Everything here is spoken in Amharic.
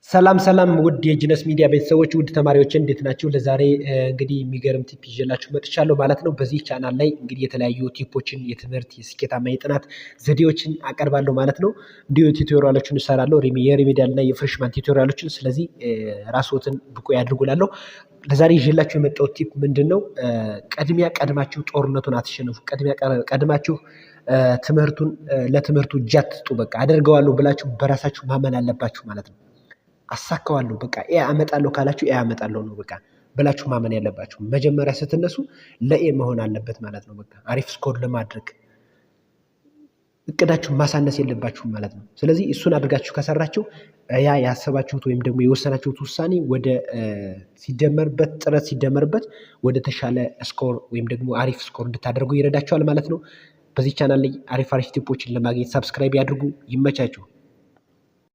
ሰላም ውድ የጂነስ ሚዲያ ቤተሰቦች ውድ ተማሪዎች እንዴት ናችሁ? ለዛሬ እንግዲህ የሚገርም ቲፕ ይዤላችሁ መጥቻለሁ ማለት ነው። በዚህ ቻናል ላይ እንግዲህ የተለያዩ ቲፖችን የትምህርት የስኬታማ የጥናት ዘዴዎችን አቀርባለሁ ማለት ነው። እንዲሁ ቱቶሪያሎችን እሰራለሁ የሪሜዲያል እና የፍሬሽማን ቱቶሪያሎችን። ስለዚህ ራስዎትን ብቁ ያድርጉላለሁ። ለዛሬ ይዤላችሁ የመጣሁት ቲፕ ምንድነው? ቀድማችሁ ጦርነቱን አትሸነፉ። ቀድማችሁ ለትምህርቱ እጅ አትስጡ። በቃ አደርገዋለሁ ብላችሁ በራሳችሁ ማመን አለባችሁ ማለት ነው። አሳካዋለሁ በቃ ኤ አመጣለሁ ካላችሁ ኤ አመጣለሁ ነው በቃ ብላችሁ ማመን ያለባችሁ። መጀመሪያ ስትነሱ ለኤ መሆን አለበት ማለት ነው። በቃ አሪፍ ስኮር ለማድረግ እቅዳችሁን ማሳነስ የለባችሁም ማለት ነው። ስለዚህ እሱን አድርጋችሁ ከሰራችሁ ያ ያሰባችሁት ወይም ደግሞ የወሰናችሁት ውሳኔ ወደ ጥረት ሲደመርበት ወደ ተሻለ ስኮር ወይም ደግሞ አሪፍ ስኮር እንድታደርጉ ይረዳችኋል ማለት ነው። በዚህ ቻናል ላይ አሪፍ ቲፖችን ለማግኘት ሰብስክራይብ ያድርጉ። ይመቻችሁ።